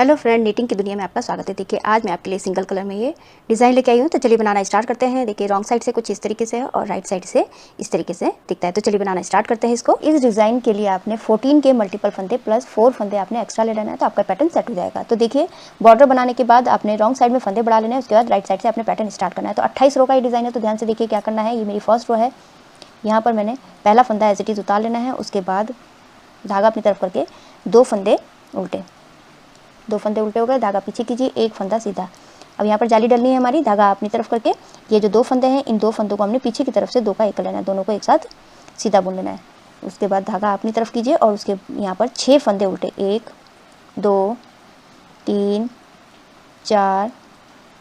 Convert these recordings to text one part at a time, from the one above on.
Hello friend, knitting की दुनिया में आपका स्वागत है। देखिए आज मैं आपके लिए सिंगल कलर में ये डिज़ाइन लेके आई हूँ। तो चलिए बनाना स्टार्ट करते हैं। देखिए रॉन्ग साइड से कुछ इस तरीके से है और राइट साइड से इस तरीके से दिखता है। तो चलिए बनाना स्टार्ट करते हैं इसको। इस डिज़ाइन के लिए आपने 14 के मल्टीपल फंदे प्लस 4 फंदे आपने एक्स्ट्रा ले लेना है, तो आपका पैटर्न सेट हो जाएगा। तो देखिए बॉर्डर बनाने के बाद आपने रॉन्ग साइड में फंदे बढ़ा लेना है, उसके बाद राइट साइड से आपने पैटर्न स्टार्ट करना है। तो 28 रो का ये डिज़ाइन है, तो ध्यान से देखिए क्या करना है। ये मेरी फर्स्ट रो है, यहाँ पर मैंने पहला फंदा एज इट इज़ उतार लेना है। उसके बाद धागा अपनी तरफ करके 2 फंदे उल्टे, 2 फंदे उल्टे हो गए, धागा पीछे कीजिए, 1 फंदा सीधा। अब यहाँ पर जाली डलनी है हमारी, धागा अपनी तरफ करके ये जो 2 फंदे हैं इन 2 फंदों को हमने पीछे की तरफ से 2 का 1 कर लेना है, दोनों को एक साथ सीधा बुन लेना है। उसके बाद धागा अपनी तरफ कीजिए और उसके यहाँ पर 6 फंदे उल्टे, 1 2 3 4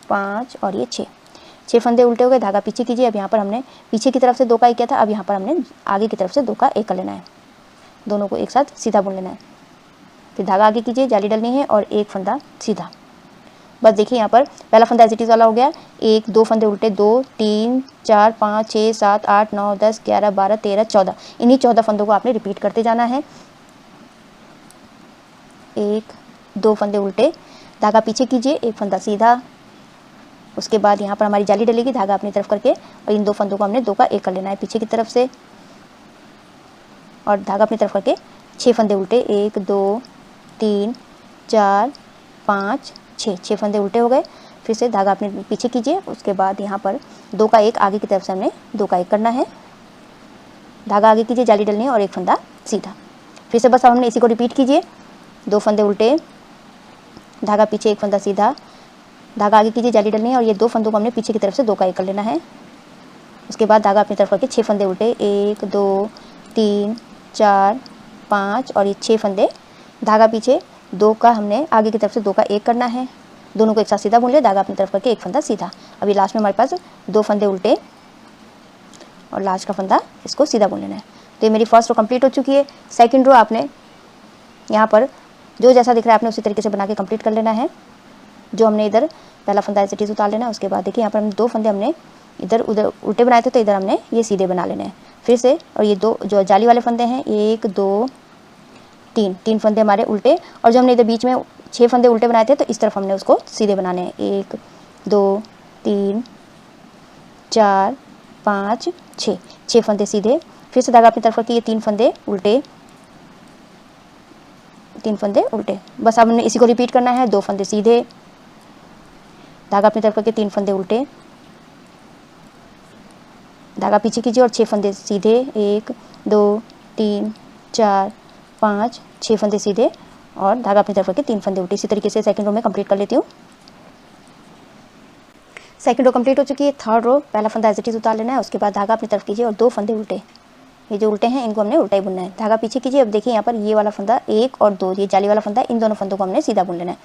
5 और ये 6 फंदे उल्टे हो गए, धागा पीछे कीजिए। अब यहाँ पर हमने पीछे की तरफ से 2 का 1 किया था, अब यहाँ पर हमने आगे की तरफ से 2 का 1 कर लेना है, दोनों को एक साथ सीधा बुन लेना है। फिर धागा आगे कीजिए, जाली डलनी है और 1 फंदा सीधा। बस देखिए यहाँ पर पहला फंदा एज इट इज़ वाला हो गया, 1 2 फंदे उल्टे, 2 3 4 5 6 7 8 9 10 11 12 13 14, इन्हीं 14 फंदों को आपने रिपीट करते जाना है। 1 2 फंदे उल्टे, धागा पीछे कीजिए, 1 फंदा सीधा। उसके बाद यहाँ पर हमारी जाली डलेगी, धागा अपनी तरफ करके और इन 2 फंदों को हमने 2 का 1 कर लेना है पीछे की तरफ से, और धागा अपनी तरफ करके 6 फंदे उल्टे, 1 2 3 4 5 6 फंदे उल्टे हो गए। फिर से धागा अपने पीछे कीजिए, उसके बाद यहाँ पर 2 का 1 आगे की तरफ से हमने 2 का 1 करना है, धागा आगे कीजिए, जाली डलनी है और 1 फंदा सीधा। फिर से बस हमने इसी को रिपीट कीजिए, 2 फंदे उल्टे, धागा पीछे 1 फंदा सीधा, धागा आगे कीजिए, जाली डलनी है और ये 2 फंदों को हमने पीछे की तरफ से 2 का 1 कर लेना है। उसके बाद धागा अपनी तरफ करके 6 फंदे उल्टे, 1 2 3 4 5 और ये 6 फंदे, धागा पीछे 2 का हमने आगे की तरफ से 2 का 1 करना है, दोनों को एक साथ सीधा बुन लिया, धागा अपनी तरफ करके 1 फंदा सीधा। अभी लास्ट में हमारे पास 2 फंदे उल्टे और लास्ट का फंदा इसको सीधा बुन लेना है। तो ये मेरी फर्स्ट रो कंप्लीट हो चुकी है। सेकंड रो आपने यहाँ पर जो जैसा दिख रहा है आपने उसी तरीके से बना के कंप्लीट कर लेना है। जो हमने इधर पहला फंदा एज इट इज़ उतार लेना है, उसके बाद देखिए यहाँ पर हमने 2 फंदे हमने इधर उधर उल्टे बनाए थे, तो इधर हमने ये सीधे बना लेने हैं फिर से। और ये 2 जो जाली वाले फंदे हैं, 1 2 3 फंदे हमारे उल्टे, और जो हमने इधर बीच में 6 फंदे उल्टे बनाए थे, तो इस तरफ हमने उसको सीधे बनाने हैं, 1 2 3 4 5 6 फंदे सीधे। फिर से धागा अपनी तरफ करके ये 3 फंदे उल्टे, 3 फंदे उल्टे। बस अब हमने इसी को रिपीट करना है, 2 फंदे सीधे, धागा अपनी तरफ करके 3 फंदे उल्टे, धागा पीछे कीजिए और 6 फंदे सीधे, 1 2 3 4 5 6 फंदे सीधे और धागा अपनी तरफ करके 3 फंदे उल्टे। इसी तरीके से सेकंड रो में कंप्लीट कर लेती हूँ। सेकंड रो कंप्लीट हो चुकी है। थर्ड रो पहला फंदा एज इट इज़ उतार लेना है, उसके बाद धागा अपनी तरफ कीजिए और 2 फंदे उल्टे, ये जो उल्टे हैं इनको हमने उल्टा ही बुनना है, धागा पीछे कीजिए। अब देखिए यहाँ पर ये वाला फंदा 1 और 2, ये जाली वाला फंदा, इन दोनों फंदों को हमने सीधा बुन लेना है।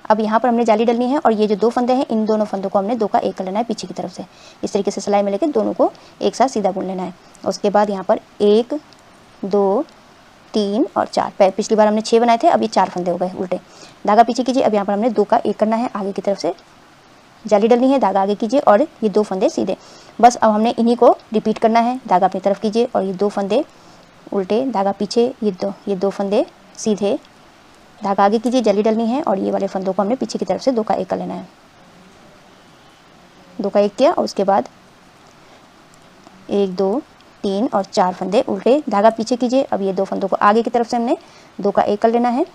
अब यहाँ पर हमने जाली डलनी है और ये जो 2 फंदे हैं इन दोनों फंदों को हमने 2 का 1 कर लेना है पीछे की तरफ से। इस तरीके से सिलाई में लेकर दोनों को एक साथ सीधा बुन लेना है। उसके बाद यहाँ पर 1 2 3 और 4, पिछली बार हमने 6 बनाए थे, अभी 4 फंदे हो गए उल्टे, धागा पीछे कीजिए। अब यहाँ पर हमने 2 का 1 करना है, आगे की तरफ से जाली डलनी है, धागा आगे कीजिए और ये 2 फंदे सीधे। बस अब हमने इन्हीं को रिपीट करना है, धागा अपनी तरफ कीजिए और ये 2 फंदे उल्टे, धागा पीछे, ये दो फंदे सीधे, धागा आगे कीजिए, जाली डलनी है और ये वाले फंदों को हमने पीछे की तरफ से 2 का 1 कर लेना है, 2 का 1 किया। और उसके बाद 1 2 3 और 4 फंदे उल्टे, धागा पीछे कीजिए। अब ये 2 फंदों को आगे की तरफ से हमने 2 का 1 कर लेना है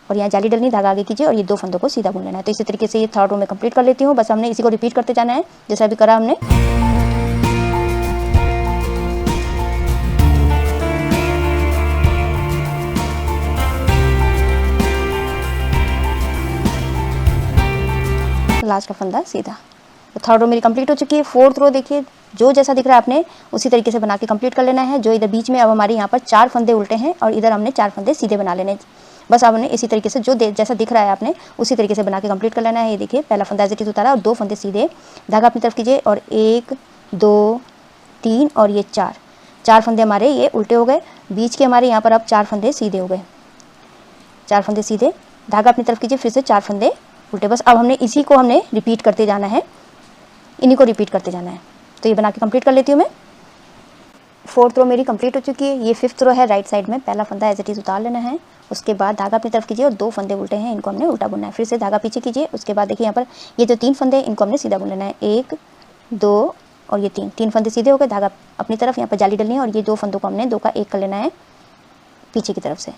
और यहाँ जाली डलनी, धागा आगे कीजिए और ये 2 फंदों को सीधा बुन लेना है। तो इसी तरीके से ये थर्ड रो में कंप्लीट कर लेती हूँ। बस हमने इसी को रिपीट करते जाना है जैसा अभी करा हमने। लास्ट का फंदा सीधा। तो थर्ड रो मेरी कंप्लीट हो चुकी है। फोर्थ रो देखिए जो जैसा दिख रहा है आपने उसी तरीके से बना के कंप्लीट कर लेना है। जो इधर बीच में अब हमारे यहाँ पर 4 फंदे उल्टे हैं और इधर हमने 4 फंदे सीधे बना लेने। बस अब हमने इसी तरीके से जो जैसा दिख रहा है आपने उसी तरीके से बना के कंप्लीट कर लेना है। ये देखिए पहला फंदा एज इट इज़ उतारा और 2 फंदे सीधे, धागा अपनी तरफ कीजिए और 1 2 3 और ये 4 फंदे हमारे ये उल्टे हो गए। बीच के हमारे यहाँ पर अब 4 फंदे सीधे हो गए, 4 फंदे सीधे, धागा अपनी तरफ कीजिए, फिर से 4 फंदे उल्टे। बस अब हमने इसी को हमने रिपीट करते जाना है, इन्हीं को रिपीट करते जाना है। तो ये बना के कंप्लीट कर लेती हूँ मैं। 4th रो मेरी कंप्लीट हो चुकी है। ये 5th रो है राइट साइड में, पहला फंदा एज इट इज उतार लेना है। उसके बाद धागा अपनी तरफ कीजिए और 2 फंदे उल्टे हैं, इनको हमने उल्टा बुनना है। फिर से धागा पीछे कीजिए। उसके बाद देखिए यहाँ पर ये जो 3 फंदे हैं इनको हमने सीधा बुन लेना है। 1 2 और ये 3 फंदे सीधे हो गए। धागा अपनी तरफ, यहाँ पर जाली डलनी है और ये 2 फंदों को हमने 2 का 1 कर लेना है पीछे की तरफ से।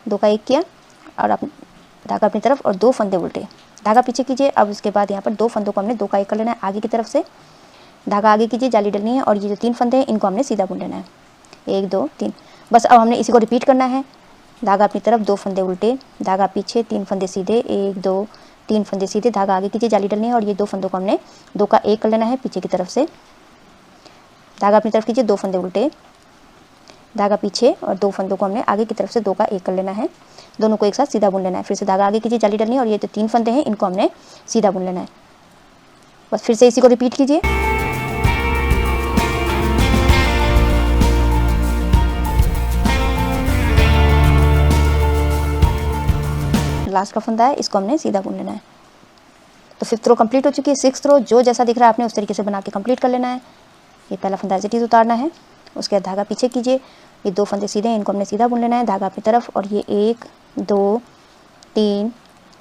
2 का 1 किया और धागा अपनी तरफ और 2 फंदे उल्टे, धागा पीछे कीजिए। अब उसके बाद यहाँ पर 2 फंदों को हमने 2 का 1 कर लेना है आगे की तरफ से। धागा आगे कीजिए, जाली डलनी है और ये जो 3 फंदे हैं इनको हमने सीधा बुन लेना है। 1 2 3। बस अब हमने इसी को रिपीट करना है। धागा अपनी तरफ, 2 फंदे उल्टे, धागा पीछे, 3 फंदे सीधे, 1 2 3 फंदे सीधे, धागा आगे कीजिए, जाली डलनी है और ये 2 फंदों को हमने 2 का 1 कर लेना है पीछे की तरफ से। धागा अपनी तरफ कीजिए, 2 फंदे उल्टे, धागा पीछे और 2 फंदों को हमने आगे की तरफ से 2 का 1 कर लेना है। दोनों को एक साथ सीधा बुन लेना है। फिर से धागा आगे कीजिए, जाली डलनी है और ये जो 3 फंदे हैं इनको हमने सीधा बुन लेना है। बस फिर से इसी को रिपीट कीजिए। लास्ट का फंदा है, इसको हमने सीधा बुन लेना है। तो 5th रो कंप्लीट हो चुकी है। 6th रो जो जैसा दिख रहा है आपने उस तरीके से बना के कंप्लीट कर लेना है। ये पहला फंदा एज इट इज उतारना है। उसके बाद धागा पीछे कीजिए, ये 2 फंदे सीधे हैं, इनको हमने सीधा बुन लेना है। धागा अपनी तरफ और ये 1 2 3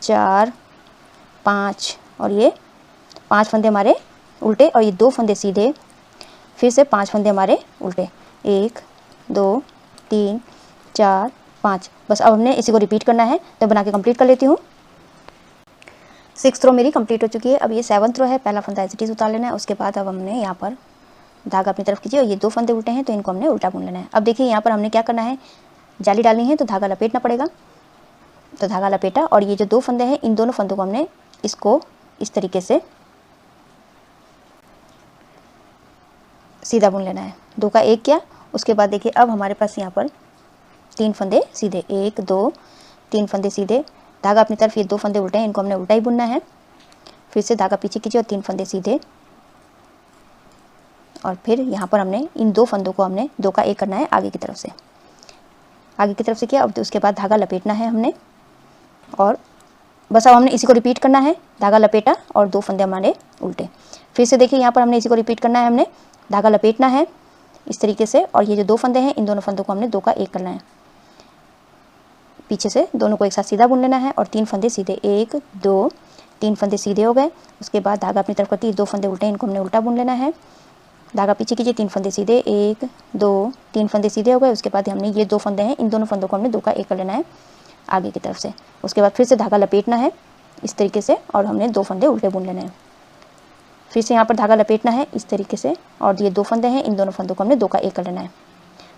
4 5 और ये 5 फंदे हमारे उल्टे और ये 2 फंदे सीधे, फिर से 5 फंदे हमारे उल्टे, 1 2 3 4 5। बस अब हमने इसी को रिपीट करना है। तो बना के कंप्लीट कर लेती हूँ। 6th रो मेरी कंप्लीट हो चुकी है। अब ये 7th रो है, पहला फंदा एज इट इज उतार लेना है। उसके बाद अब हमने यहाँ पर धागा अपनी तरफ कीजिए और ये 2 फंदे उल्टे हैं तो इनको हमने उल्टा बुन लेना है। अब देखिए यहाँ पर हमने क्या करना है, जाली डालनी है तो धागा लपेटना पड़ेगा। तो धागा लपेटा और ये जो 2 फंदे हैं इन दोनों फंदों को हमने इसको इस तरीके से सीधा बुन लेना है। 2 का 1 किया। उसके बाद देखिए अब हमारे पास यहाँ पर 3 फंदे सीधे, 1 2 3 फंदे सीधे, धागा अपनी तरफ, ये 2 फंदे उल्टे हैं, इनको हमने उल्टा ही बुनना है। फिर से धागा पीछे कीजिए और 3 फंदे सीधे और फिर यहाँ पर हमने इन 2 फंदों को हमने 2 का 1 करना है आगे की तरफ से। आगे की तरफ से किया। अब उसके बाद धागा लपेटना है हमने और बस अब हमने इसी को रिपीट करना है। धागा लपेटा और 2 फंदे हमारे उल्टे। फिर से देखिए यहाँ पर हमने इसी को रिपीट करना है। हमने धागा लपेटना है इस तरीके से और ये जो 2 फंदे हैं इन दोनों फंदों को हमने 2 का 1 करना है पीछे से। दोनों को एक साथ सीधा बुन लेना है और 3 फंदे सीधे, 1 2 3 फंदे सीधे हो गए। उसके बाद धागा अपनी तरफ करती, 2 फंदे उल्टे, इनको हमने उल्टा बुन लेना है। धागा पीछे कीजिए, 3 फंदे सीधे, 1 2 3 फंदे सीधे हो गए। उसके बाद हमने ये 2 फंदे हैं, इन दोनों फंदों को हमने 2 का 1 कर लेना है आगे की तरफ से। उसके बाद फिर से धागा लपेटना है इस तरीके से और हमने 2 फंदे उल्टे बुन लेने हैं। फिर से यहाँ पर धागा लपेटना है इस तरीके से और ये 2 फंदे हैं, इन दोनों फंदों को हमने 2 का 1 कर लेना है।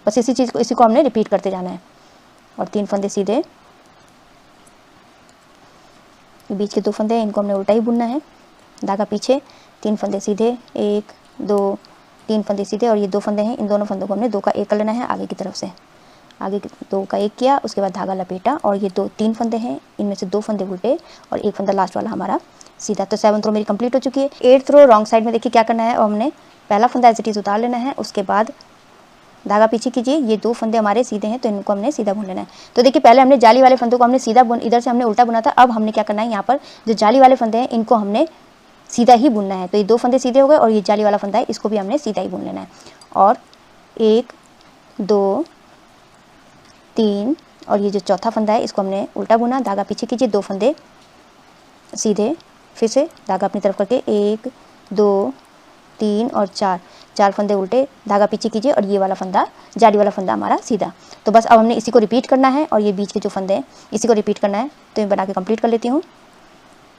बस इसी को हमने रिपीट करते जाना है। और 3 फंदे सीधे, बीच के 2 फंदे हैं, इनको हमने उल्टा ही बुनना है। धागा पीछे, 3 फंदे सीधे, 1 2 3 फंदे सीधे और ये 2 फंदे हैं, इन दोनों फंदों को हमने 2 का 1 कर लेना है आगे की तरफ से। आगे 2 का 1 किया। उसके बाद धागा लपेटा और ये 3 फंदे हैं, इनमें से 2 फंदे उल्टे और 1 फंदा लास्ट वाला हमारा सीधा। तो 7th रो मेरी कंप्लीट हो चुकी है। 8th रो रॉन्ग साइड में देखिए क्या करना है और हमने पहला फंदा एज इट इज उतार लेना है। उसके बाद धागा पीछे कीजिए, ये 2 फंदे हमारे सीधे हैं तो इनको हमने सीधा बुन लेना है। तो देखिए पहले हमने जाली वाले फंदों को हमने सीधा इधर से हमने उल्टा बुना था। अब हमने क्या करना है, यहाँ पर जो जाली वाले फंदे हैं इनको हमने सीधा ही बुनना है। तो ये 2 फंदे सीधे हो गए और ये जाली वाला फंदा है, इसको भी हमने सीधा ही बुन लेना है। और 1 2 3 और ये जो चौथा फंदा है इसको हमने उल्टा बुना। धागा पीछे कीजिए, 2 फंदे सीधे, फिर से धागा अपनी तरफ करके 1 2 3 और 4 फंदे उल्टे, धागा पीछे कीजिए और ये वाला फंदा, जाली वाला फंदा हमारा सीधा। तो बस अब हमने इसी को रिपीट करना है और ये बीच के जो फंदे हैं इसी को रिपीट करना है। तो मैं बना के कंप्लीट कर लेती हूँ।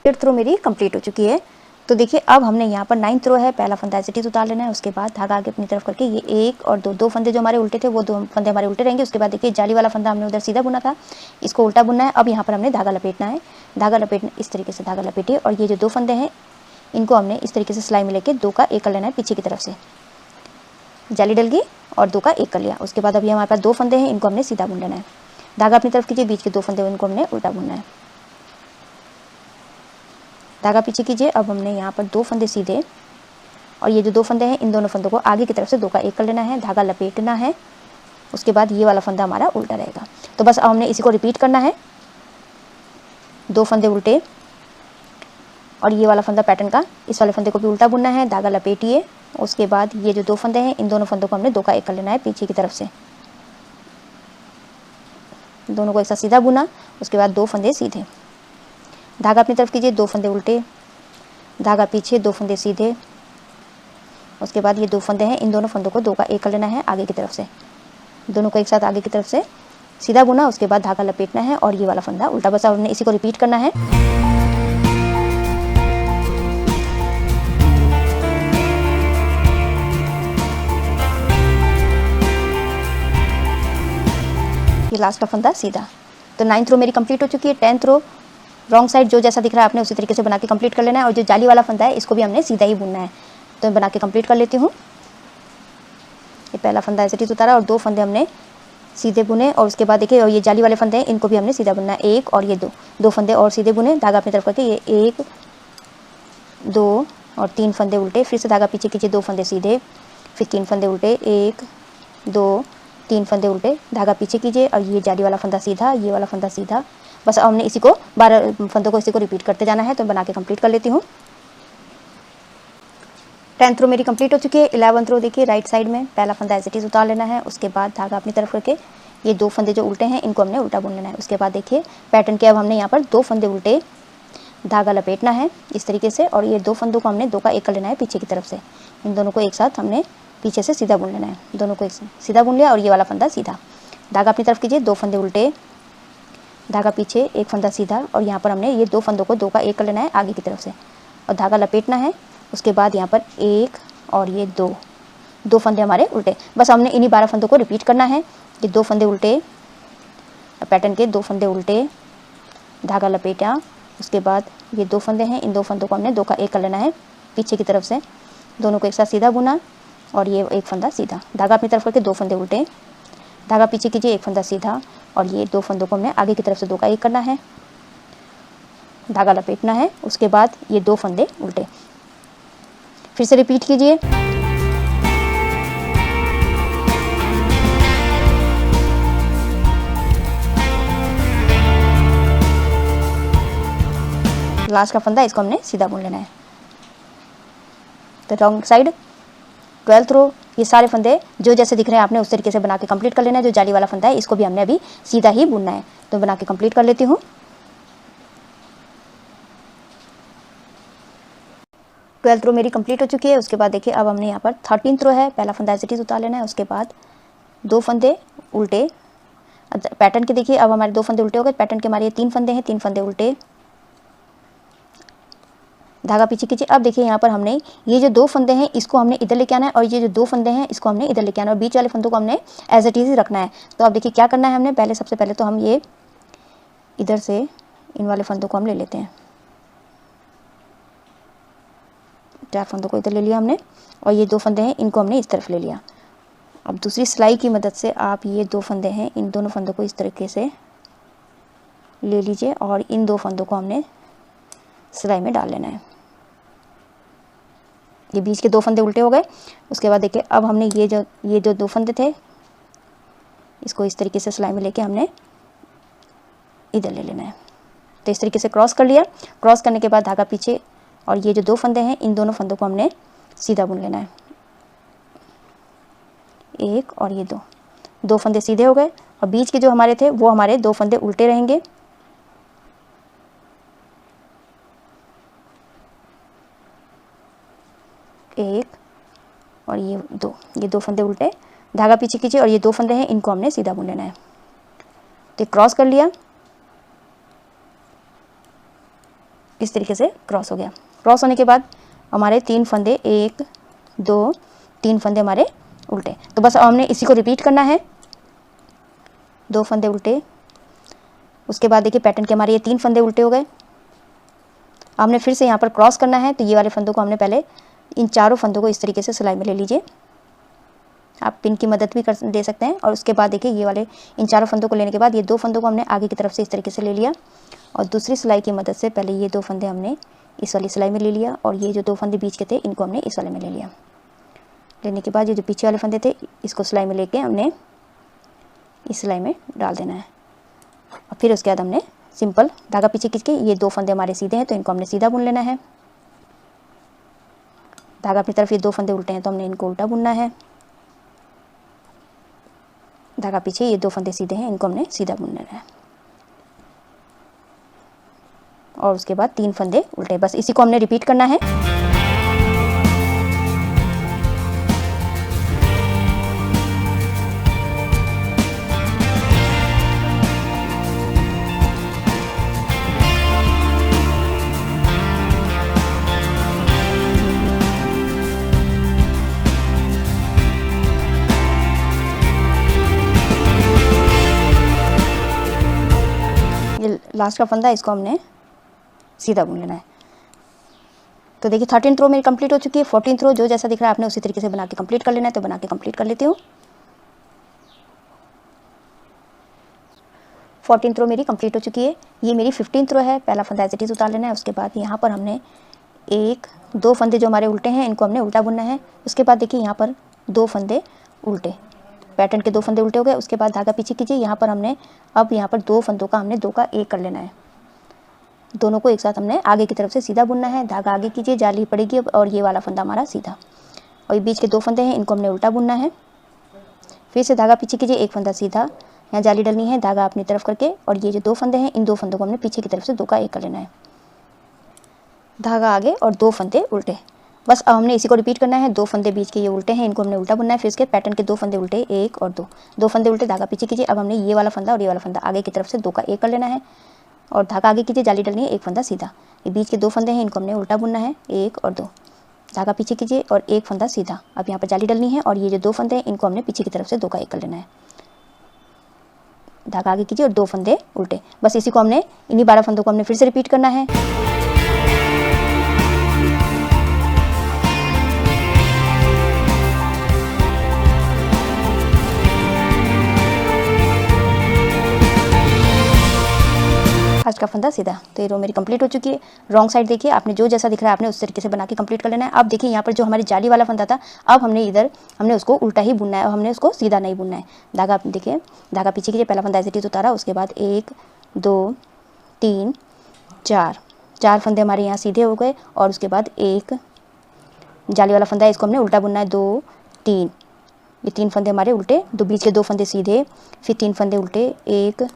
8th रो मेरी कंप्लीट हो चुकी है। तो देखिए अब हमने यहाँ पर 9th रो है, पहला फंदा एज इट इज उतार लेना है। उसके बाद धागा आगे अपनी तरफ करके ये 1 और 2 फंदे जो हमारे उल्टे थे वो 2 फंदे हमारे उल्टे रहेंगे। उसके बाद देखिए जाली वाला फंदा हमने उधर सीधा बुना था, इसको उल्टा बुनना है। अब यहाँ पर हमने धागा लपेटना है। धागा लपेटना इस तरीके से धागा लपेटिए और ये जो 2 फंदे हैं इनको हमने इस तरीके से सिलाई में लेके 2 का 1 कर लेना है पीछे की तरफ से। जाली डल गई और 2 का 1 कर लिया। उसके बाद अभी हमारे पास 2 फंदे हैं, इनको हमने सीधा बुन लेना है। धागा अपनी तरफ कीजिए, बीच के 2 फंदे इनको हमने उल्टा बुनना है। धागा पीछे कीजिए। अब हमने यहाँ पर 2 फंदे सीधे और ये जो 2 फंदे हैं इन दोनों फंदों को आगे की तरफ से 2 का 1 कर लेना है। धागा लपेटना है। उसके बाद ये वाला फंदा हमारा उल्टा रहेगा। तो बस अब हमने इसी को रिपीट करना है। 2 फंदे उल्टे और ये वाला फंदा पैटर्न का, इस वाले फंदे को भी उल्टा बुनना है। धागा लपेटिए उसके बाद ये जो 2 फंदे हैं इन दोनों फंदों को हमने 2 का 1 कर लेना है पीछे की तरफ से। दोनों को एक साथ सीधा बुना, उसके बाद 2 फंदे सीधे, धागा अपनी तरफ कीजिए, 2 फंदे उल्टे, धागा पीछे, 2 फंदे सीधे, उसके बाद ये 2 फंदे हैं इन दोनों फंदों को 2 का 1 कर लेना है आगे की तरफ से। दोनों को एक साथ आगे की तरफ से सीधा बुना, उसके बाद धागा लपेटना है और ये वाला फंदा उल्टा। बस अब हमने इसी को रिपीट करना है। ये लास्ट का फंदा सीधा। तो 9th रो मेरी कंप्लीट हो चुकी है। 10th रो रॉन्ग साइड जो जैसा दिख रहा है आपने उसी तरीके से बना के कंप्लीट कर लेना है। और जो जाली वाला फंदा है इसको भी हमने सीधा ही बुनना है। तो मैं बना के कंप्लीट कर लेती हूँ। ये पहला फंदा ऐसे ही उतारा और 2 फंदे हमने सीधे बुने, और उसके बाद देखिए और ये जाली वाले फंदे हैं इनको भी हमने सीधा बुनना है। 1 और ये 2 फंदे और सीधे बुने, धागा अपनी तरफ करके ये 1 2 और 3 फंदे उल्टे, फिर से धागा पीछे खींचे, 2 फंदे सीधे, फिर 3 फंदे उल्टे, 1 2 3 फंदे उल्टे, धागा पीछे कीजिए और ये जाली वाला फंदा सीधा, ये वाला फंदा सीधा। बस अब हमने इसी को 12 फंदों को इसी को रिपीट करते जाना है। तो बना के कंप्लीट कर लेती हूँ। 10th रो मेरी कंप्लीट हो चुकी है। 11th रो देखिए राइट साइड में पहला फंदा एज इट इज उतार लेना है, उसके बाद धागा अपनी तरफ करके ये 2 फंदे जो उल्टे हैं इनको हमने उल्टा बुन लेना है। उसके बाद देखिए पैटर्न के अब हमने यहाँ पर 2 फंदे उल्टे, धागा लपेटना है इस तरीके से, और ये 2 फंदों को हमने 2 का 1 कर लेना है पीछे की तरफ से। इन दोनों को एक साथ हमने पीछे से सीधा बुन लेना है। दोनों को एक सीधा बुन लिया और ये वाला फंदा सीधा, धागा अपनी तरफ कीजिए, 2 फंदे उल्टे, धागा पीछे, 1 फंदा सीधा, और यहाँ पर हमने ये 2 फंदों को 2 का 1 कर लेना है आगे की तरफ से और धागा लपेटना है। उसके बाद यहाँ पर 1 और ये 2 फंदे हमारे उल्टे। बस हमने इन्हीं 12 फंदों को रिपीट करना है। ये 2 फंदे उल्टे, पैटर्न के 2 फंदे उल्टे, धागा लपेटा, उसके बाद ये 2 फंदे हैं इन 2 फंदों को हमने 2 का 1 कर लेना है पीछे की तरफ से। दोनों को एक साथ सीधा बुना और ये 1 फंदा सीधा, धागा अपनी तरफ करके 2 फंदे उल्टे, धागा पीछे कीजिए, 1 फंदा सीधा, और ये 2 फंदों को हमने आगे की तरफ से 2 का 1 करना है, धागा लपेटना है। उसके बाद ये 2 फंदे उल्टे, फिर से रिपीट कीजिए। लास्ट का फंदा इसको हमने सीधा बुन लेना है। तो रॉन्ग साइड 12th रो ये सारे फंदे जो जैसे दिख रहे हैं आपने उस तरीके से बना के कंप्लीट कर लेना है। जो जाली वाला फंदा है इसको भी हमने अभी सीधा ही बुनना है। तो बना के कंप्लीट कर लेती हूँ। 12th रो मेरी कंप्लीट हो चुकी है। उसके बाद देखिए अब हमने यहाँ पर 13th रो है, पहला फंदा ऐसे ही उतार लेना है, उसके बाद 2 फंदे उल्टे, पैटर्न के देखिए अब हमारे 2 फंदे उल्टे हो गए, पैटर्न के हमारे 3 फंदे हैं, 3 फंदे उल्टे, धागा पीछे खींचे। अब देखिए यहाँ पर हमने ये जो 2 फंदे हैं इसको हमने इधर लेके आना है और ये जो 2 फंदे हैं इसको हमने इधर लेके आना है और बीच वाले फंदों को हमने एज इट इज रखना है। तो अब देखिए क्या करना है हमने, पहले सबसे पहले तो हम ये इधर से इन वाले फंदों को हम ले लेते हैं, 4 फंदों को इधर ले लिया हमने और ये 2 फंदे हैं इनको हमने इस तरफ ले लिया। अब दूसरी सिलाई की मदद से आप ये 2 फंदे हैं इन दोनों फंदों को इस तरीके से ले लीजिए और इन 2 फंदों को हमने सिलाई में डाल लेना है। ये बीच के 2 फंदे उल्टे हो गए। उसके बाद देखिए अब हमने ये जो 2 फंदे थे इसको इस तरीके से सिलाई में लेके हमने इधर ले लेना है। तो इस तरीके से क्रॉस कर लिया। क्रॉस करने के बाद धागा पीछे और ये जो 2 फंदे हैं इन दोनों फंदों को हमने सीधा बुन लेना है। 1 और ये 2 फंदे सीधे हो गए और बीच के जो हमारे थे वो हमारे 2 फंदे उल्टे रहेंगे। एक और ये 2 फंदे उल्टे, धागा पीछे खींचिए और ये 2 फंदे हैं इनको हमने सीधा बुन लेना है। तो क्रॉस कर लिया, इस तरीके से क्रॉस हो गया। क्रॉस होने के बाद हमारे 3 फंदे 1 2 3 फंदे हमारे उल्टे। तो बस हमने इसी को रिपीट करना है, 2 फंदे उल्टे। उसके बाद देखिए पैटर्न के हमारे ये 3 फंदे उल्टे हो गए। हमने फिर से यहाँ पर क्रॉस करना है। तो ये वाले फंदों को हमने पहले इन चारों फंदों को इस तरीके से सिलाई में ले लीजिए। आप पिन की मदद भी दे सकते हैं। और उसके बाद देखिए ये वाले इन चारों फंदों को लेने के बाद ये 2 फंदों को हमने आगे की तरफ से इस तरीके से ले लिया और दूसरी सिलाई की मदद से पहले ये 2 फंदे हमने इस वाली सिलाई में ले लिया और ये जो 2 फंदे बीच के थे इनको हमने इस वाले में ले लिया। लेने के बाद ये जो पीछे वाले फंदे थे इसको सिलाई में लेके हमने इस सिलाई में डाल देना है और फिर उसके बाद हमने सिंपल धागा पीछे खींच के ये 2 फंदे हमारे सीधे हैं तो इनको हमने सीधा बुन लेना है। धागा अपनी तरफ, ये 2 फंदे उल्टे हैं तो हमने इनको उल्टा बुनना है। धागा पीछे, ये 2 फंदे सीधे हैं, इनको हमने सीधा बुनना है। और उसके बाद 3 फंदे उल्टे, बस इसी को हमने रिपीट करना है। ये लास्ट का फंदा, इसको हमने सीधा बुन लेना है। तो देखिए 13th रो मेरी कंप्लीट हो चुकी है। 14th रो जो जैसा दिख रहा है आपने उसी तरीके से बना के कंप्लीट कर लेना है। तो बना के कंप्लीट कर लेती हूँ। 14th रो मेरी कंप्लीट हो चुकी है। ये मेरी 15th रो है। पहला फंदा एज इट इज उतार लेना है। उसके बाद यहाँ पर हमने 1-2 फंदे जो हमारे उल्टे हैं इनको हमने उल्टा बुनना है। उसके बाद देखिए यहाँ पर 2 फंदे उल्टे, पैटर्न के 2 फंदे उल्टे हो गए। उसके बाद धागा पीछे कीजिए। यहाँ पर हमने अब यहाँ पर 2 फंदों का हमने 2 का 1 कर लेना है। दोनों को एक साथ हमने आगे की तरफ से सीधा बुनना है। धागा आगे कीजिए, जाली पड़ेगी और ये वाला फंदा हमारा सीधा, और ये बीच के 2 फंदे हैं इनको हमने उल्टा बुनना है। फिर से धागा पीछे कीजिए, 1 फंदा सीधा, यहाँ जाली डलनी है, धागा अपनी तरफ करके, और ये जो 2 फंदे हैं इन 2 फंदों को हमने पीछे की तरफ से 2 का 1 कर लेना है। धागा आगे और 2 फंदे उल्टे, बस अब हमने इसी को रिपीट करना है। 2 फंदे बीच के ये उल्टे हैं, इनको हमने उल्टा बुनना है। फिर इसके पैटर्न के 2 फंदे उल्टे, 1 और 2 फंदे उल्टे, धागा पीछे कीजिए। अब हमने ये वाला फंदा और ये वाला फंदा आगे की तरफ से 2 का 1 कर लेना है, और धागा आगे कीजिए, जाली डलनी है, 1 फंदा सीधा, ये बीच के 2 फंदे हैं इनको हमने उल्टा बुनना है, 1 और 2, धागा पीछे कीजिए और 1 फंदा सीधा। अब यहाँ पर जाली डलनी है और ये जो 2 फंदे हैं इनको हमने पीछे की तरफ से 2 का 1 कर लेना है। धागा आगे कीजिए और 2 फंदे उल्टे, बस इसी को हमने, इन्हीं 12 फंदों को हमने फिर से रिपीट करना है। आज का फंदा सीधा। तो ये रो मेरी कंप्लीट हो चुकी है। रॉन्ग साइड देखिए, आपने जो जैसा दिख रहा है आपने उस तरीके से बना के कंप्लीट कर लेना है। अब देखिए यहाँ पर जो हमारी जाली वाला फंदा था, अब हमने इधर हमने उसको उल्टा ही बुनना है और हमने उसको सीधा नहीं बुनना है। धागा देखिए, धागा पीछे कीजिए, पहला फंदा एज इट इज उतारा, उसके बाद 1 2 3 4 फंदे हमारे यहाँ सीधे हो गए, और उसके बाद एक जाली वाला फंदा है, इसको हमने उल्टा बुनना है, 2 3, ये 3 फंदे हमारे उल्टे, दो बीच के 2 फंदे सीधे, फिर 3 फंदे उल्टे, 1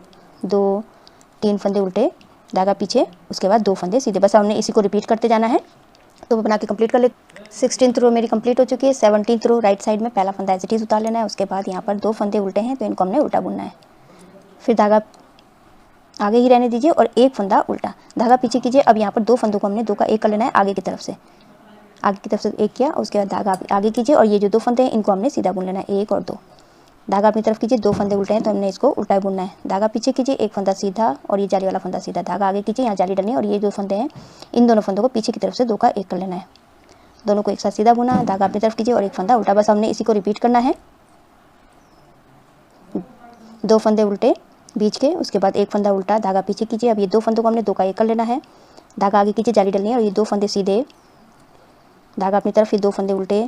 2 3 फंदे उल्टे, धागा पीछे, उसके बाद 2 फंदे सीधे, बस हमने इसी को रिपीट करते जाना है। तो बना के कंप्लीट कर ले। 16th रो मेरी कंप्लीट हो चुकी है। 17th रो राइट साइड में पहला फंदा एज इट इज उतार लेना है। उसके बाद यहाँ पर 2 फंदे उल्टे हैं तो इनको हमने उल्टा बुनना है। फिर धागा आगे ही रहने दीजिए और 1 फंदा उल्टा, धागा पीछे कीजिए। अब यहाँ पर 2 फंदों को हमने 2 का 1 कर लेना है आगे की तरफ से, आगे की तरफ से 1 किया, उसके बाद धागा आगे कीजिए और ये जो 2 फंदे हैं इनको हमने सीधा बुन लेना है, 1 और 2, धागा अपनी तरफ कीजिए, 2 फंदे उल्टे हैं तो हमने इसको उल्टा बुनना है। धागा पीछे कीजिए, 1 फंदा सीधा और ये जाली वाला फंदा सीधा, धागा आगे कीजिए, यहाँ जाली डलनी है और ये 2 फंदे हैं इन दोनों फंदों को पीछे की तरफ से 2 का 1 कर लेना है। दोनों को एक साथ सीधा बुना, धागा अपनी तरफ कीजिए और 1 फंदा उल्टा, बस हमने इसी को रिपीट करना है। 2 फंदे उल्टे बीच के, उसके बाद 1 फंदा उल्टा, धागा पीछे कीजिए। अब ये 2 फंदों को हमने 2 का 1 कर लेना है। धागा आगे कीजिए, जाली डलनी है और ये 2 फंदे सीधे, धागा अपनी तरफ, ये 2 फंदे उल्टे,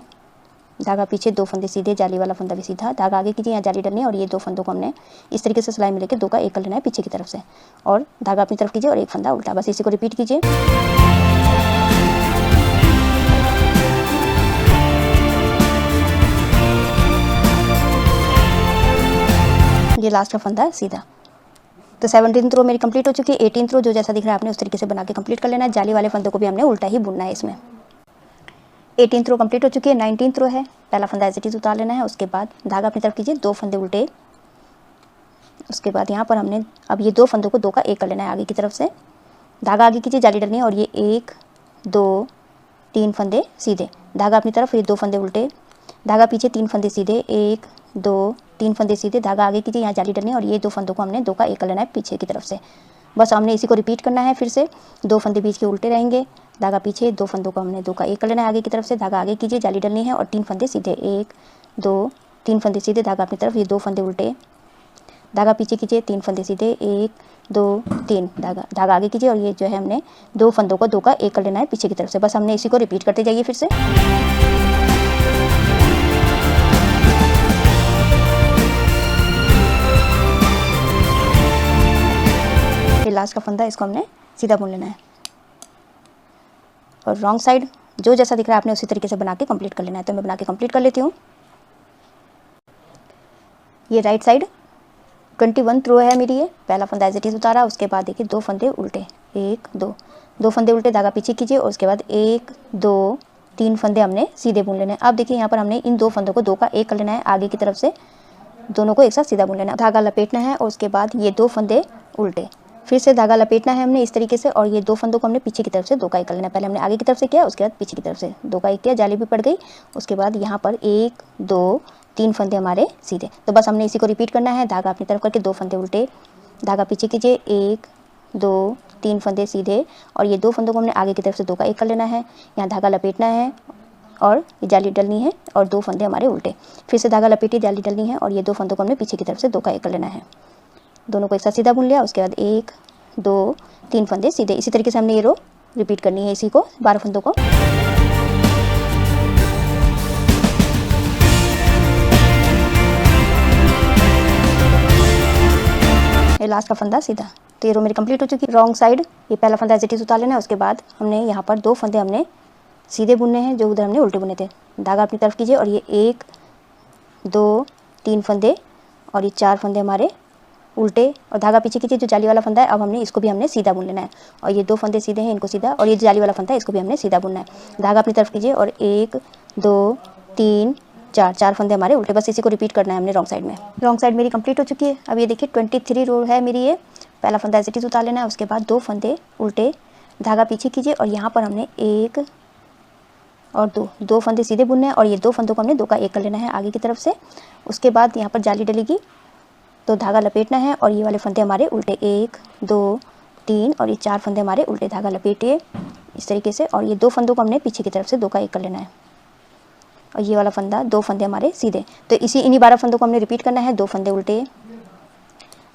धागा पीछे, 2 फंदे सीधे, जाली वाला फंदा भी सीधा, धागा आगे कीजिए, यहाँ जाली डलनी है और ये 2 फंदों को हमने इस तरीके से सिलाई में लेकर 2 का 1 कर लेना है पीछे की तरफ से, और धागा अपनी तरफ कीजिए और 1 फंदा उल्टा, बस इसी को रिपीट कीजिए। ये लास्ट का फंदा है सीधा। तो 17th रो मेरी कंप्लीट हो चुकी है। 18th रो जो जैसा दिख रहा है आपने उस तरीके से बना के कंप्लीट कर लेना है। जाली वाले फंदों को भी हमने उल्टा ही बुनना है इसमें। 18th रो कंप्लीट हो चुकी है। 19th रो है, पहला फंदा एज इट इज उतार लेना है। उसके बाद धागा अपनी तरफ कीजिए, 2 फंदे उल्टे, उसके बाद यहाँ पर हमने अब ये 2 फंदों को 2 का 1 कर लेना है आगे की तरफ से, धागा आगे कीजिए, जाली डलनी है और ये 1 2 3 फंदे सीधे, धागा अपनी तरफ, ये 2 फंदे उल्टे, धागा पीछे, 3 फंदे सीधे, 1 2 3 फंदे सीधे, धागा आगे कीजिए, यहाँ जाली डलनी है और ये 2 फंदों को हमने 2 का 1 कर लेना है पीछे की तरफ से, बस हमने इसी को रिपीट करना है। फिर से 2 फंदे बीच के उल्टे रहेंगे, धागा पीछे, 2 फंदों को हमने 2 का 1 कर लेना है आगे की तरफ से, धागा आगे कीजिए, जाली डलनी है और 3 फंदे सीधे, 1 2 3 फंदे सीधे, धागा अपनी तरफ, ये 2 फंदे उल्टे, धागा पीछे कीजिए, 3 फंदे सीधे, 1 2 3, धागा आगे कीजिए और ये जो है हमने 2 फंदों को 2 का 1 कर लेना है पीछे की तरफ से, बस हमने इसी को रिपीट करते जाइए फिर से। लास्ट का फंदा, इसको हमने सीधा बुन लेना है। और रॉन्ग साइड जो जैसा दिख रहा है आपने उसी तरीके से बना के कंप्लीट कर लेना है। तो मैं बना के कंप्लीट कर लेती हूँ। ये राइट साइड 21 रो है मेरी। ये पहला फंदा एज इट इज़ उतारा, उसके बाद देखिए 2 फंदे उल्टे, 1 2, 2 फंदे उल्टे, धागा पीछे कीजिए और उसके बाद 1 2 3 फंदे हमने सीधे बुन लेने हैं। अब देखिए यहाँ पर हमने इन 2 फंदों को 2 का 1 कर लेना है, आगे की तरफ से दोनों को एक साथ सीधा बुन लेना है। धागा लपेटना है और उसके बाद ये 2 फंदे उल्टे, फिर से धागा लपेटना है हमने इस तरीके से, और ये 2 फंदों को हमने पीछे की तरफ से 2 का 1 कर लेना है। पहले हमने आगे की तरफ से किया, उसके बाद पीछे की तरफ से 2 का 1 किया, जाली भी पड़ गई। उसके बाद यहाँ पर 1 2 3 फंदे हमारे सीधे। तो बस हमने इसी को रिपीट करना है। धागा अपनी तरफ करके 2 फंदे उल्टे, धागा पीछे कीजिए, 1 2 3 फंदे सीधे, और ये 2 फंदों को हमने आगे की तरफ से 2 का 1 कर लेना है। यहाँ धागा लपेटना है और ये जाली डलनी है, और 2 फंदे हमारे उल्टे, फिर से धागा लपेटी, जाली डलनी है, और ये 2 फंदों को हमने पीछे की तरफ से 2 का 1 कर लेना है। दोनों को एक साथ सीधा बुन लिया। उसके बाद 1 2 3 फंदे सीधे। इसी तरीके से हमने ये रो रिपीट करनी है, इसी को 12 फंदों को। ये लास्ट का फंदा सीधा। तो ये रो मेरी कंप्लीट हो चुकी है। रॉन्ग साइड ये पहला फंदा एज इट इज़ उतार लेना है। उसके बाद हमने यहाँ पर 2 फंदे हमने सीधे बुनने हैं, जो उधर हमने उल्टे बुने थे। धागा अपनी तरफ कीजिए, और ये 1 2 3 फंदे, और ये 4 फंदे हमारे उल्टे, और धागा पीछे कीजिए। जो जाली वाला फंदा है अब हमने इसको भी हमने सीधा बुन लेना है, और ये 2 फंदे सीधे हैं, इनको सीधा, और ये जाली वाला फंदा है इसको भी हमने सीधा बुनना है। धागा अपनी तरफ कीजिए, और 1 2 3 4 फंदे हमारे उल्टे। बस इसी को रिपीट करना है हमने रॉन्ग साइड में। रॉन्ग साइड मेरी कंप्लीट हो चुकी है। अब ये देखिए 23 रो है मेरी। ये पहला फंदा एज इट इज़ उतार लेना है। उसके बाद 2 फंदे उल्टे, धागा पीछे कीजिए, और यहाँ पर हमने 1 और 2 फंदे सीधे बुनने हैं, और ये 2 फंदों को हमने 2 का 1 कर लेना है आगे की तरफ से। उसके बाद यहाँ पर जाली डलेगी, तो धागा लपेटना है, और ये वाले फंदे हमारे उल्टे, 1 2 3, और ये 4 फंदे हमारे उल्टे। धागा लपेटिए इस तरीके से, और ये 2 फंदों को हमने पीछे की तरफ से 2 का 1 कर लेना है, और ये वाला फंदा 2 फंदे हमारे सीधे। तो इन्हीं 12 फंदों को हमने रिपीट करना है। 2 फंदे उल्टे,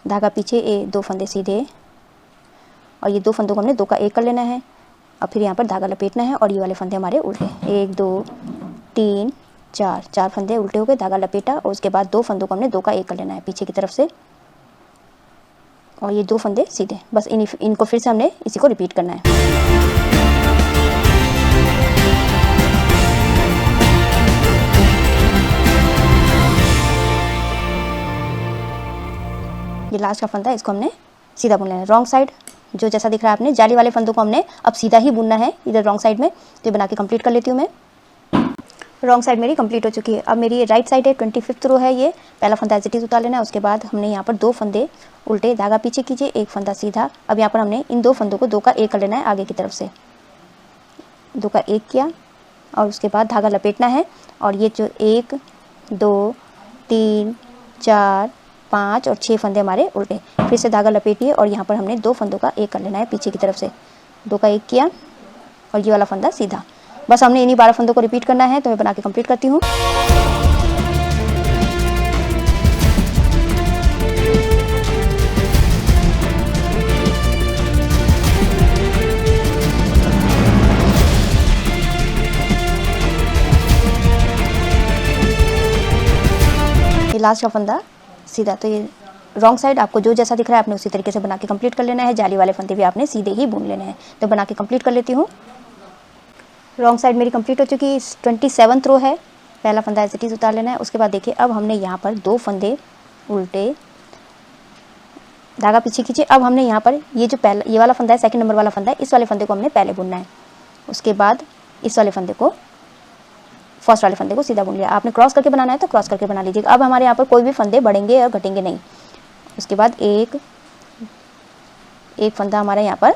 धागा पीछे, 2 फंदे सीधे, और ये 2 फंदों को हमने 2 का 1 कर लेना है। अब फिर यहाँ पर धागा लपेटना है, और ये वाले फंदे हमारे उल्टे, 1 2 3 4 फंदे उल्टे हो गए। धागा लपेटा, और उसके बाद 2 फंदों को हमने 2 का 1 कर लेना है पीछे की तरफ से, और ये 2 फंदे सीधे। बस इनको फिर से हमने इसी को रिपीट करना है। ये लास्ट का फंदा, इसको हमने सीधा बुन लेना है। रॉन्ग साइड जो जैसा दिख रहा है आपने, जाली वाले फंदों को हमने अब सीधा ही बुनना है इधर रॉन्ग साइड में। तो बना के कंप्लीट कर लेती हूँ मैं। रॉन्ग साइड मेरी कंप्लीट हो चुकी है। अब मेरी ये राइट साइड है, 25 रो है। ये पहला फंदा एज इट इज़ उतार लेना है। उसके बाद हमने यहाँ पर 2 फंदे उल्टे, धागा पीछे कीजिए, 1 फंदा सीधा। अब यहाँ पर हमने इन 2 फंदों को 2 का 1 कर लेना है आगे की तरफ से, 2 का 1 किया, और उसके बाद धागा लपेटना है, और ये जो 1 2 3 4 5 और 6 फंदे हमारे उल्टे, फिर से धागा लपेटिए, और यहाँ पर हमने 2 फंदों का 1 कर लेना है पीछे की तरफ से, 2 का 1 किया, और ये वाला फंदा सीधा। बस हमने इन्हीं 12 फंदों को रिपीट करना है। तो मैं बना के कंप्लीट करती हूँ। ये लास्ट का फंदा सीधा। तो ये रॉन्ग साइड आपको जो जैसा दिख रहा है आपने उसी तरीके से बना के कंप्लीट कर लेना है। जाली वाले फंदे भी आपने सीधे ही बुन लेने हैं। तो बना के कंप्लीट कर लेती हूँ। रॉन्ग साइड मेरी कंप्लीट हो चुकी है। 27 रो है। पहला फंदा एज इट इज़ उतार लेना है। उसके बाद देखिए अब हमने यहाँ पर 2 फंदे उल्टे, धागा पीछे खींचिए। अब हमने यहाँ पर ये वाला फंदा है, सेकंड नंबर वाला फंदा है, इस वाले फंदे को हमने पहले बुनना है। उसके बाद इस वाले फंदे को, फर्स्ट वाले फंदे को सीधा बुन लिया। आपने क्रॉस करके बनाना है तो क्रॉस करके बना लीजिएगा। अब हमारे यहाँ पर कोई भी फंदे बढ़ेंगे और घटेंगे नहीं। उसके बाद एक फंदा हमारा यहाँ पर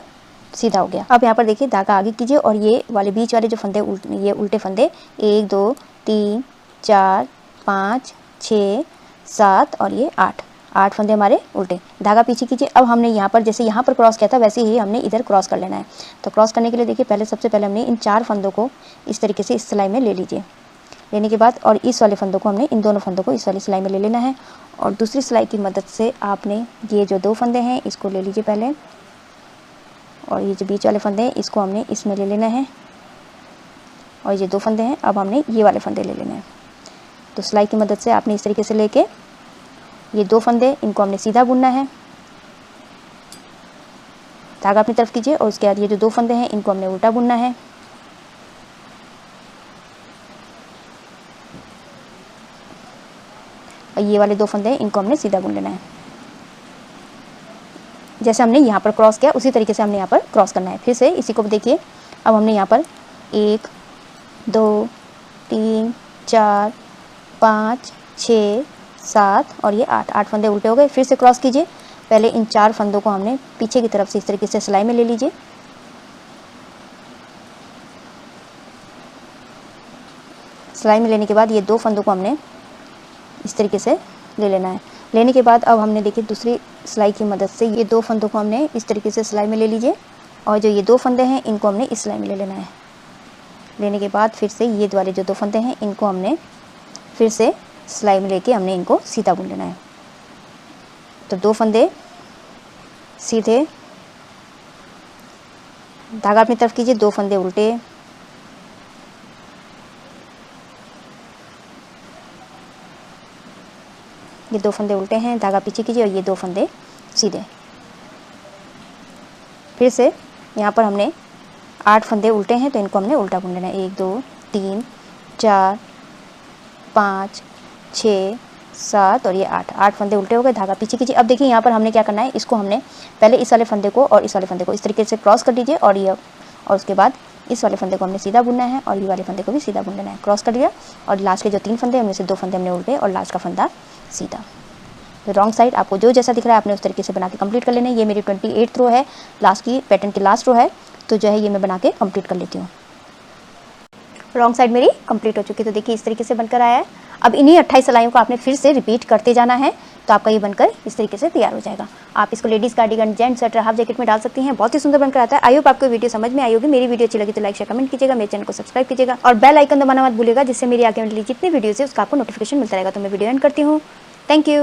सीधा हो गया। अब यहाँ पर देखिए धागा आगे कीजिए, और ये वाले बीच वाले जो फंदे ये उल्टे फंदे 1 2 3 4 5 6 7 और ये 8 फंदे हमारे उल्टे। धागा पीछे कीजिए। अब हमने यहाँ पर जैसे यहाँ पर क्रॉस किया था वैसे ही हमने इधर क्रॉस कर लेना है। तो क्रॉस करने के लिए देखिए सबसे पहले हमने इन 4 फंदों को इस तरीके से इस सिलाई में ले लीजिए। लेने के बाद और इस वाले फंदों को हमने इन दोनों फंदों को इस वाली सिलाई में ले लेना है, और दूसरी सिलाई की मदद से आपने ये जो 2 फंदे हैं इसको ले लीजिए पहले, और ये जो बीच वाले फंदे हैं इसको हमने इसमें ले लेना है, और ये 2 फंदे हैं अब हमने ये वाले फंदे ले लेने हैं। तो सिलाई की मदद से आपने इस तरीके से लेके ये 2 फंदे इनको हमने सीधा बुनना है। धागा अपनी तरफ कीजिए, और उसके बाद ये जो 2 फंदे हैं इनको हमने उल्टा बुनना है। और ये वाले 2 फंदे हैं इनको हमने सीधा बुन लेना है। जैसे हमने यहाँ पर क्रॉस किया उसी तरीके से हमने यहाँ पर क्रॉस करना है। फिर से इसी को देखिए, अब हमने यहाँ पर 1 2 3 4 5 6 7 और ये 8 फंदे उल्टे हो गए। फिर से क्रॉस कीजिए। पहले इन 4 फंदों को हमने पीछे की तरफ से इस तरीके से सिलाई में ले लीजिए। सिलाई में लेने के बाद ये 2 फंदों को हमने इस तरीके से ले लेना है। लेने के बाद अब हमने देखिए दूसरी सिलाई की मदद से ये 2 फंदों को हमने इस तरीके से सिलाई में ले लीजिए और जो ये 2 फंदे हैं इनको हमने इस सिलाई में ले लेना है। लेने के बाद फिर से ये वाले जो 2 फंदे हैं इनको हमने फिर से सिलाई में लेके हमने इनको सीधा बुन लेना है। तो 2 फंदे सीधे, धागा अपनी तरफ कीजिए, 2 फंदे उल्टे, ये 2 फंदे उल्टे हैं, धागा पीछे कीजिए और ये 2 फंदे सीधे। फिर से यहाँ पर हमने 8 फंदे उल्टे हैं तो इनको हमने उल्टा बुन लेना है। 1 2 3 4 5 6 7 और ये 8 फंदे उल्टे हो गए, धागा पीछे कीजिए। अब देखिए यहाँ पर हमने क्या करना है, इसको हमने पहले इस वाले फंदे को और इस वाले फंदे को इस तरीके से क्रॉस कर दीजिए और ये, और उसके बाद इस वाले फंदे को हमने सीधा बुनना है और ये वाले फंदे को भी सीधा बुन लेना है। क्रॉस कर दिया और लास्ट के जो 3 फंदे हैं उनमें से 2 फंदे हमने उल्टे और लास्ट का फंदा सीधा। तो रॉन्ग साइड आपको जो जैसा दिख रहा है आपने उस तरीके से बना के कंप्लीट कर लेना है। ये मेरी 28th रो है, लास्ट की पैटर्न की लास्ट रो है, तो जो है ये मैं बना के कंप्लीट कर लेती हूँ। रॉन्ग साइड मेरी कंप्लीट हो चुकी है। तो देखिए इस तरीके से बनकर आया है। अब इन्हीं 28 सिलाइयों को आपने फिर से रिपीट करते जाना है तो आपका ये बनकर इस तरीके से तैयार हो जाएगा। आप इसको ladies cardigan, gents sweater, half jacket में डाल सकती हैं। बहुत ही सुंदर बनकर आता है। आई होप आपको वीडियो समझ में आई होगी। मेरी वीडियो अच्छी लगी तो लाइक शेयर कमेंट कीजिएगा, मेरे चैनल को सब्सक्राइब कीजिएगा और बेल आइकन दबाना मत भूलिएगा, जिससे मेरी आगे वाली जितनी वीडियोज़ है उसका आपको नोटिफिकेशन मिलता रहेगा। तो मैं वीडियो एंड करती हूँ। Thank you.